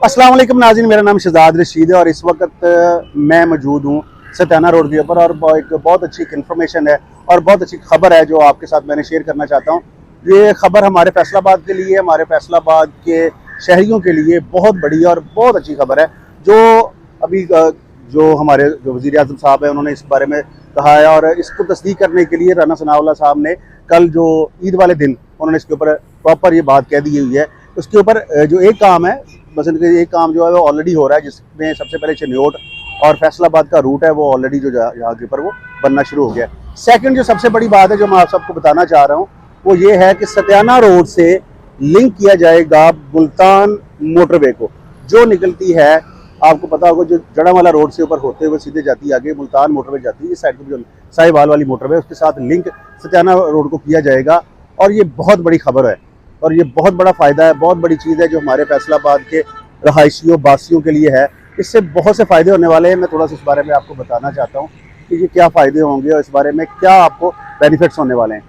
अस्सलाम वालेकुम नाज़रीन, मेरा नाम शहजाद रशीद है और इस वक्त मैं मौजूद हूँ सत्याना रोड के ऊपर। और एक बहुत अच्छी इन्फॉर्मेशन है और बहुत अच्छी खबर है जो आपके साथ मैंने शेयर करना चाहता हूँ। ये खबर हमारे फैसलाबाद के लिए, हमारे फैसलाबाद के शहरियों के लिए बहुत बड़ी और बहुत अच्छी खबर है। जो अभी जो हमारे जो वज़ीर आज़म साहब हैं उन्होंने इस बारे में कहा है, और इसको तस्दीक करने के लिए राना सनाउल्लाह साहब ने कल जो ईद वाले दिन उन्होंने इसके ऊपर प्रॉपर ये बात कह दी हुई है। उसके ऊपर जो एक काम है, बस एक काम जो है वो ऑलरेडी हो रहा है, जिसमें सबसे पहले चिन्योट और फैसलाबाद का रूट है वो ऑलरेडी जो यहाँ के ऊपर वो बनना शुरू हो गया है। सेकंड जो सबसे बड़ी बात है जो मैं आप सबको बताना चाह रहा हूँ वो ये है कि सत्याना रोड से लिंक किया जाएगा मुल्तान मोटरवे को, जो निकलती है, आपको पता होगा, जो जड़ावाला रोड से ऊपर होते हुए सीधे जाती है आगे मुल्तान मोटरवे जाती है। इस साइड पर जो साहिवाल वाली मोटरवे उसके साथ लिंक सत्याना रोड को किया जाएगा। और ये बहुत बड़ी खबर है और ये बहुत बड़ा फ़ायदा है, बहुत बड़ी चीज़ है जो हमारे फैसलाबाद के रहायशियों बासियों के लिए है। इससे बहुत से फ़ायदे होने वाले हैं। मैं थोड़ा सा इस बारे में आपको बताना चाहता हूँ कि ये क्या फ़ायदे होंगे और इस बारे में क्या आपको बेनिफिट्स होने वाले हैं।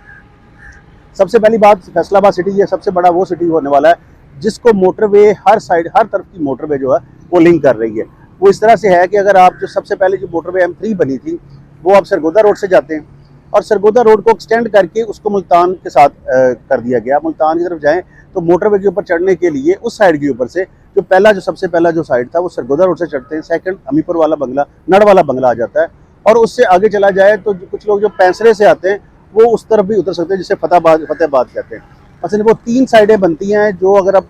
सबसे पहली बात, फैसलाबाद सिटी ये सबसे बड़ा वो सिटी होने वाला है जिसको मोटरवे हर साइड, हर तरफ की मोटरवे जो है वो लिंक कर रही है। वो इस तरह से है कि अगर आप जो सबसे पहले जो मोटरवे M3 बनी थी वो आप सरगोदा रोड से जाते हैं और सरगोदा रोड को एक्सटेंड करके उसको मुल्तान के साथ कर दिया गया। मुल्तान की तरफ जाएं तो मोटरवे के ऊपर चढ़ने के लिए उस साइड के ऊपर से जो सबसे पहला जो साइड था वो सरगोदा रोड से चढ़ते हैं। सेकंड अमीपुर वाला बंगला, नड़ वाला बंगला आ जाता है। और उससे आगे चला जाए तो कुछ लोग जो पैंसरे से आते हैं वो उस तरफ भी उतर सकते हैं, जिसे फतेहाबाद कहते हैं। असल वो 3 साइडें बनती हैं। जो अगर आप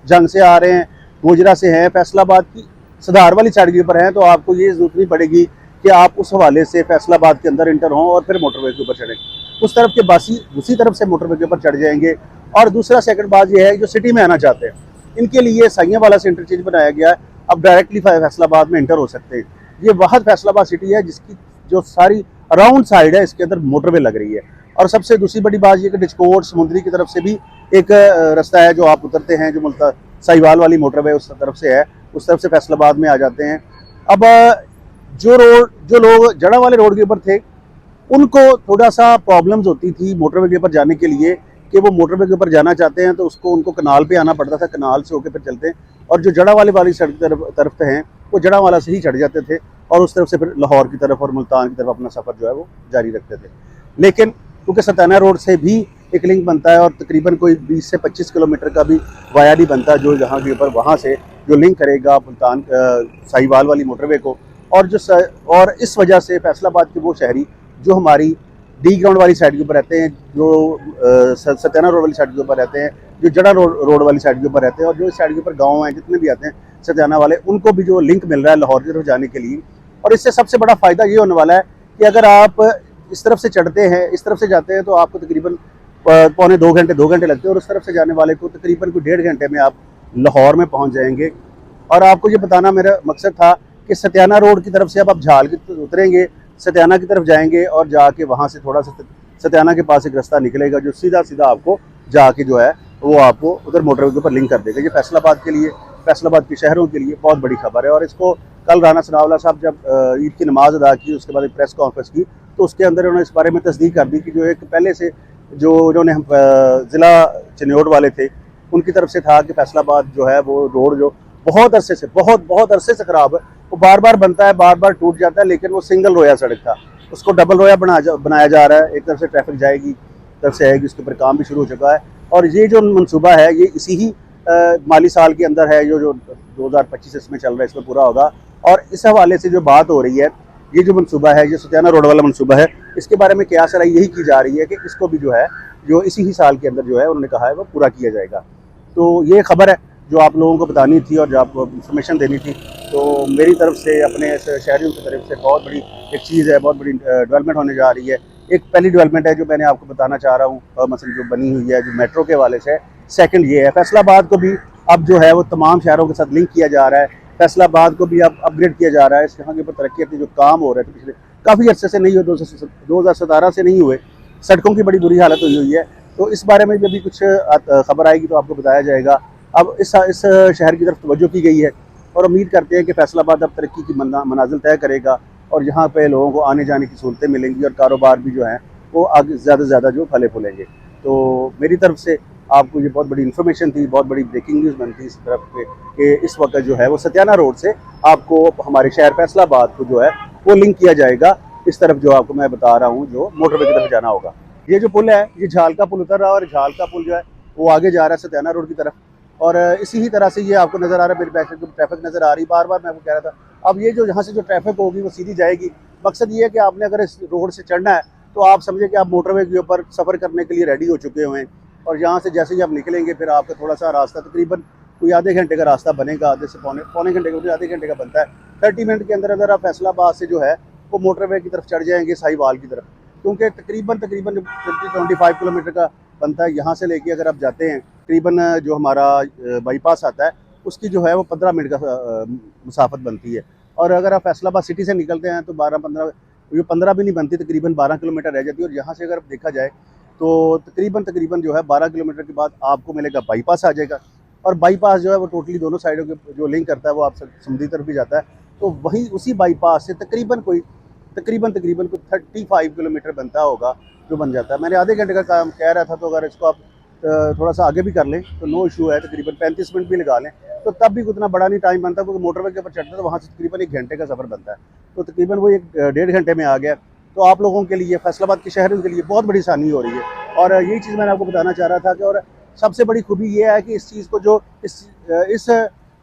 जंग से आ रहे हैं, गोजरा से हैं, फैसलाबाद की सदार वाली साइड के ऊपर हैं, तो आपको ये जरूरत नहीं पड़ेगी कि आप उस हवाले से फैसलाबाद के अंदर इंटर हों और फिर मोटरवे के ऊपर चढ़ें। उस तरफ के बासी दूसरी तरफ से मोटरवे के ऊपर चढ़ जाएंगे। और दूसरा सेकंड बात यह है, जो सिटी में आना चाहते हैं इनके लिए साइयां वाला से इंटरचेंज बनाया गया है। अब डायरेक्टली फैसलाबाद में इंटर हो सकते हैं। ये वाहद फैसलाबाद सिटी है जिसकी जो सारी अराउंड साइड है इसके अंदर मोटरवे लग रही है। और सबसे दूसरी बड़ी बात ये कि डिस्कोट समुद्री की तरफ से भी एक रास्ता है जो आप उतरते हैं, जो मुल्तान साहिवाल वाली मोटरवे उस तरफ से है, उस तरफ से फैसलाबाद में आ जाते हैं। अब जो लोग जड़ा वाले रोड के ऊपर थे उनको थोड़ा सा प्रॉब्लम्स होती थी मोटरवे के ऊपर जाने के लिए, कि वो मोटरवे के ऊपर जाना चाहते हैं तो उनको कनाल पे आना पड़ता था, कनाल से होकर फिर चलते हैं। और जो जड़ा वाली सड़क तरफ हैं वो जड़ा वाला से ही चढ़ जाते थे और उस तरफ से फिर लाहौर की तरफ और मुल्तान की तरफ अपना सफ़र जो है वो जारी रखते थे। लेकिन क्योंकि सत्याना रोड से भी एक लिंक बनता है और तकरीबन कोई 20 से 25 किलोमीटर का भी वाया नहीं बनता जो यहाँ के ऊपर, वहाँ से जो लिंक करेगा मुल्तान साहिवाल वाली मोटरवे को। और इस वजह से फैसलाबाद के वो शहरी जो हमारी डी ग्राउंड वाली साइड के ऊपर रहते हैं, जो सत्याना रोड वाली साइड के ऊपर रहते हैं, जो जड़ा रोड वाली साइड के ऊपर रहते हैं, और जो इस साइड के ऊपर गाँव हैं जितने भी आते हैं सत्याना वाले, उनको भी जो लिंक मिल रहा है लाहौर की तरफ जाने के लिए। और इससे सबसे बड़ा फ़ायदा ये होने वाला है कि अगर आप इस तरफ से चढ़ते हैं, इस तरफ से जाते हैं, तो आपको तकरीबन पौने 2 घंटे लगते हैं और उस तरफ से जाने वाले को तकरीबन कोई 1.5 घंटे में आप लाहौर में पहुंच जाएंगे। और आपको ये बताना मेरा मकसद था कि सत्याना रोड की तरफ से अब आप झाल की उतरेंगे, सत्याना की तरफ जाएंगे और जाके वहाँ से थोड़ा सा सत्याना के पास एक रास्ता निकलेगा जो सीधा सीधा आपको जाके जो है वो आपको उधर मोटरवे के ऊपर लिंक कर देगा। ये फैसलाबाद के लिए, फैसलाबाद के शहरों के लिए बहुत बड़ी खबर है। और इसको कल राना सनाउल्लाह साहब जब ईद की नमाज अदा की, उसके बाद एक प्रेस कॉन्फ्रेंस की, तो उसके अंदर उन्होंने इस बारे में तस्दीक कर दी कि जो एक पहले से जो उन्होंने ज़िला चिन्योट वाले थे उनकी तरफ से था कि फैसलाबाद जो है वो रोड जो बहुत अरसे से ख़राब है, वो बार बार बनता है, बार बार टूट जाता है, लेकिन वो सिंगल रोया सड़क था, उसको डबल रोया बनाया जा रहा है। एक तरफ से ट्रैफिक जाएगी, एक तरफ से आएगी, उसके ऊपर काम भी शुरू हो चुका है। और ये जो मनसूबा है ये इसी ही माली साल के अंदर है, जो 2025 इसमें चल रहा है, इसमें पूरा होगा। और इस हवाले से जो बात हो रही है, ये जो मनसूबा है, ये सत्याना रोड वाला मनसूबा है, इसके बारे में क्या सराही यही की जा रही है कि इसको भी जो है जो इसी ही साल के अंदर जो है उन्होंने कहा है वो पूरा किया जाएगा। तो ये खबर है जो आप लोगों को बतानी थी और जो आपको इन्फॉर्मेशन देनी थी। तो मेरी तरफ से, अपने शहरियों की तरफ से बहुत बड़ी एक चीज़ है, बहुत बड़ी डेवलपमेंट होने जा रही है। एक पहली डेवलपमेंट है जो मैंने आपको बताना चाह रहा हूँ, मसलन जो बनी हुई है जो मेट्रो के हवाले से। सेकंड ये है, फैसलाबाद को भी अब जो है वो तमाम शहरों के साथ लिंक किया जा रहा है। फैसलाबाद को भी अब अपग्रेड किया जा रहा है। यहाँ के ऊपर तरक्की जो काम हो रहे थे पिछले काफ़ी अर्से से नहीं हुए, 2017 से नहीं हुए, सड़कों की बड़ी बुरी हालत हुई है। तो इस बारे में जब भी कुछ खबर आएगी तो आपको बताया जाएगा। अब इस शहर की तरफ तवज्जो की गई है और उम्मीद करते हैं कि फैसलाबाद अब तरक्की की मनाजिल तय करेगा और यहाँ पे लोगों को आने जाने की सहूलतें मिलेंगी और कारोबार भी जो है वो आगे ज़्यादा से ज़्यादा जो फले फूलेंगे। तो मेरी तरफ से आपको ये बहुत बड़ी इन्फॉर्मेशन थी, बहुत बड़ी ब्रेकिंग न्यूज़ बनती इस तरफ पे कि इस वक्त जो है वो सत्याना रोड से आपको हमारे शहर फैसलाबाद को जो है वो लिंक किया जाएगा इस तरफ जो आपको मैं बता रहा हूँ, जो मोटरवे की तरफ जाना होगा। ये जो पुल है ये झाल का पुल उतर रहा है और झाल का पुल जो है वो आगे जा रहा है सत्याना रोड की तरफ। और इसी ही तरह से ये आपको नज़र आ रहा है, मेरी बैक साइड में ट्रैफिक नज़र आ रही है, बार बार मैं आपको कह रहा था। अब ये जो यहाँ से जो ट्रैफिक होगी वो सीधी जाएगी। मकसद ये है कि आपने अगर इस रोड से चढ़ना है तो आप समझे कि आप मोटरवे के ऊपर सफ़र करने के लिए रेडी हो चुके हुए हैं। और यहाँ से जैसे ही आप निकलेंगे फिर आपका थोड़ा सा रास्ता तकरीबन कोई आधे घंटे का रास्ता बनेगा, आधे से पौने घंटे का, आधे घंटे का बनता है। 30 मिनट के अंदर अगर आप फैसलाबाद से जो है वो मोटरवे की तरफ चढ़ जाएंगे साहिवाल की तरफ, क्योंकि तकरीबन 25 किलोमीटर का बनता है। यहाँ से लेके अगर आप जाते हैं तकरीबन जो हमारा बाईपास आता है उसकी जो है वो 15 मिनट का मुसाफत बनती है। और अगर आप फैसलाबाद सिटी से निकलते हैं तो 12-15, ये 15 भी नहीं बनती, तकरीबन 12 किलोमीटर रह जाती है। और यहाँ से अगर देखा जाए तो तकरीबन जो है 12 किलोमीटर के बाद आपको मिलेगा बाईपास आ जाएगा। और बाईपास जो है वो टोटली दोनों साइडों के जो लिंक करता है वो आप समुद्री तरफ भी जाता है। तो वही उसी बाईपास से तकरीबन कोई 35 किलोमीटर बनता होगा जो बन जाता है। मैंने आधे घंटे का काम कह रहा था, तो अगर इसको आप थोड़ा सा आगे भी कर लें तो नो इशू है, तकरीबन 35 मिनट भी लगा लें तो तब भी उतना बड़ा नहीं टाइम बनता, क्योंकि मोटरवे के ऊपर चढ़ते तो वहाँ से तकरीबन 1 घंटे का सफ़र बनता है। तो तकरीबन वो 1-1.5 घंटे में आ गया। तो आप लोगों के लिए, फैसलाबाद के शहरों के लिए बहुत बड़ी आसानी हो रही है। और यही चीज़ मैंने आपको बताना चाह रहा था कि और सबसे बड़ी खूबी ये है कि इस चीज़ को जो इस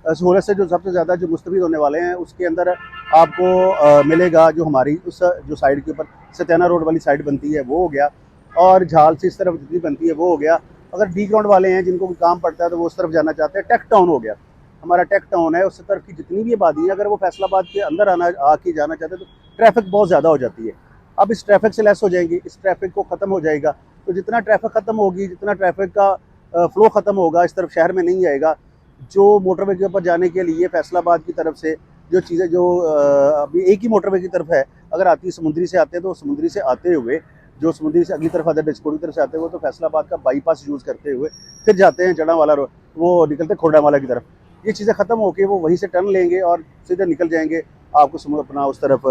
सहूलत से जो सबसे ज़्यादा जो मुस्तफ़ीद होने वाले हैं उसके अंदर आपको मिलेगा जो हमारी उस जो साइड के ऊपर सत्याना रोड वाली साइड बनती है वो हो गया, और झाल से इस तरफ जितनी बनती है वो हो गया। अगर डी ग्राउंड वाले हैं जिनको कोई काम पड़ता है तो वो उस तरफ जाना चाहते हैं, टेक टाउन हो गया, हमारा टेक टाउन है, उस तरफ की जितनी भी आबादी है अगर वो फैसलाबाद के अंदर आके जाना चाहते हैं तो ट्रैफिक बहुत ज़्यादा हो जाती है। अब इस ट्रैफिक से लेस हो जाएंगी, इस ट्रैफिक को ख़त्म हो जाएगा। तो जितना ट्रैफिक ख़त्म होगी, जितना ट्रैफिक का फ़्लो ख़त्म होगा, इस तरफ शहर में नहीं आएगा। जो मोटरवे के ऊपर जाने के लिए फैसलाबाद की तरफ से जो चीज़ें जो अभी एक ही मोटरवे की तरफ है, अगर आती है समुद्री से आते हैं तो समुद्री से आते हुए जो समुद्री से अगली तरफ आते हैं, डिस्कोड की तरफ से आते हैं वो तो फैसलाबाद का बाईपास यूज़ करते हुए फिर जाते हैं जड़ावाला रोड, वो निकलते हैं खोडावाला की तरफ। ये चीज़ें ख़त्म होकर वो वहीं से टर्न लेंगे और सीधे निकल जाएंगे आपको अपना उस तरफ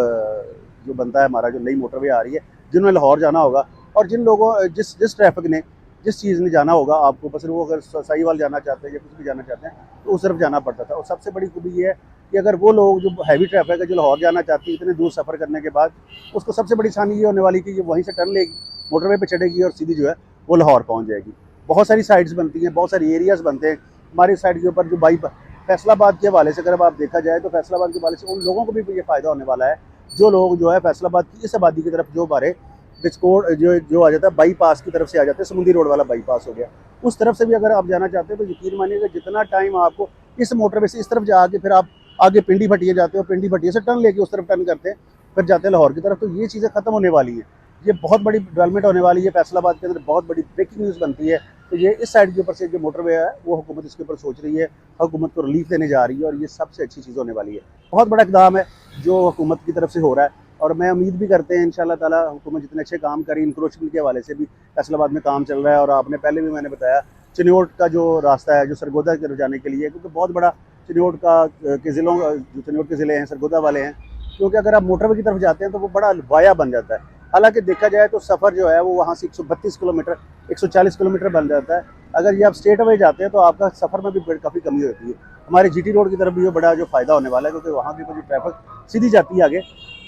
जो बनता है हमारा जो नई मोटरवे आ रही है, जिन्होंने लाहौर जाना होगा। और जिन लोगों जिस ट्रैफिक ने जिस चीज़ ने जाना होगा आपको, बस वो अगर साहिवाल जाना चाहते हैं या कुछ भी जाना चाहते हैं तो उस तरफ जाना पड़ता था। और सबसे बड़ी खूबी ये है कि अगर वो लोग जो हैवी ट्रैफिक है जो लाहौर जाना चाहती है इतने दूर सफ़र करने के बाद, उसको सबसे बड़ी आसानी ये होने वाली कि ये वहीं से टर्न लेगी, मोटरवे पे चढ़ेगी और सीधी जो है वो लाहौर पहुँच जाएगी। बहुत सारी साइड्स बनती हैं, बहुत सारे एरियाज़ बनते हैं हमारी साइड के ऊपर। जो फैसलाबाद के हवाले से अगर आप देखा जाए तो फैसलाबाद के हवाले से उन लोगों को भी ये फ़ायदा होने वाला है जो लोग जो है फैसलाबाद की इस आबादी की तरफ जो हमारे डिस्कोड जो आ जाता है बाईपास की तरफ से आ जाते हैं, समुद्री रोड वाला बाईपास हो गया, उस तरफ से भी अगर आप जाना चाहते हैं तो यकीन मानिएगा जितना टाइम आपको इस मोटरवे से इस तरफ जाके फिर आप आगे पिंडी भटिया जाते हो, पिंडी भटिया से टर्न लेके उस तरफ टर्न करते हैं, फिर जाते हैं लाहौर की तरफ। तो ये चीज़ें ख़त्म होने वाली हैं, ये बहुत बड़ी डेवलपमेंट होने वाली है फैसलाबाद के अंदर, बहुत बड़ी ब्रेकिंग न्यूज़ बनती है। तो ये इस साइड के ऊपर से जो मोटरवे है वो हुकूमत इसके ऊपर सोच रही है, हुकूमत को रिलीफ देने जा रही है, और ये सबसे अच्छी चीज़ होने वाली है। बहुत बड़ा इक़दाम है जो हुकूमत की तरफ से हो रहा है, और मैं उम्मीद भी करते हैं इंशाल्लाह ताला हुकूमत जितने अच्छे काम करी, इंक्रोचमेंट के हवाले से भी फैसलाबाद में काम चल रहा है। और आपने पहले भी मैंने बताया चिन्योट का जो रास्ता है जो सरगोदा की तरफ जाने के लिए, क्योंकि बहुत बड़ा चिन्योट का के ज़िलों जो चिन्योट के ज़िले हैं सरगोदा वाले हैं, क्योंकि अगर आप मोटरवे की तरफ जाते हैं तो वो बड़ा वाया बन जाता है। हालांकि देखा जाए तो सफ़र जो है वो वहाँ से 132 किलोमीटर 140 किलोमीटर बन जाता है। अगर ये आप स्ट्रेट अवे जाते हैं तो आपका सफ़र में भी काफ़ी कमी होती है। हमारे जीटी रोड की तरफ भी ये बड़ा जो फ़ायदा होने वाला है, क्योंकि वहाँ की जो ट्रैफिक सीधी जाती है आगे।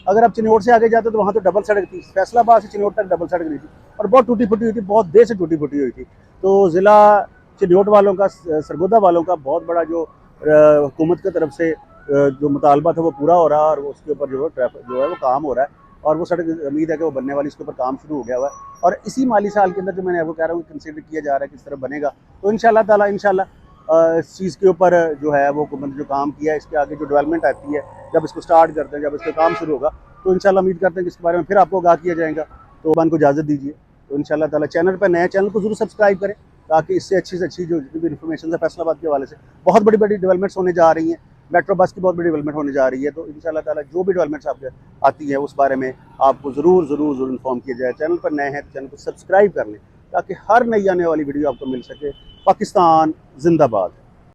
अगर आप चिन्योट से आगे जाते तो वहाँ तो डबल सड़क थी, फैसलाबाद से चिन्योट तक डबल सड़क नहीं थी और बहुत टूटी फूटी हुई थी, बहुत देर से टूटी फूटी हुई थी। तो ज़िला चिन्योट वालों का, सरगोदा वालों का बहुत बड़ा जो हुकूमत की तरफ से जो मुतालबा था वो पूरा हो रहा है, और उसके ऊपर जो है ट्रैफिक जो है वो काम हो रहा है, और वो सड़क उम्मीद है कि वो बनने वाली, इसके ऊपर काम शुरू हो गया हुआ है। और इसी माली साल के अंदर जो मैंने आपको कह रहा हूँ कंसिडर किया जा रहा है किस तरह बनेगा, तो इंशाल्लाह ताला इस चीज़ के ऊपर जो है वो हुकूमत जो काम किया है इसके आगे जो डेवलपमेंट आती है, जब इसको स्टार्ट करते हैं, जब इसका काम शुरू होगा तो इंशाल्लाह उम्मीद करते हैं कि इसके बारे में फिर आपको आगाह किया जाएगा। तो वन को इजाज़त दीजिए। तो इंशाल्लाह ताला चैनल पर नए चैनल को ज़रूर सब्सक्राइब करें, ताकि इससे अच्छी से अच्छी जो जितनी भी इन्फॉर्मेशन है फैसलाबाद के हवाले से बहुत बड़ी बड़ी डेवलपमेंट्स होने जा रही हैं। मेट्रो बस की बहुत बड़ी डेवलपमेंट होने जा रही है। तो इंशाल्लाह ताला जो भी डेवलपमेंट्स आपके आती है उस बारे में आपको ज़रूर इन्फॉर्म किया जाए। चैनल पर नए हैं तो चैनल को सब्सक्राइब कर लें, ताकि हर नई आने वाली वीडियो आपको मिल सके। पाकिस्तान जिंदाबाद।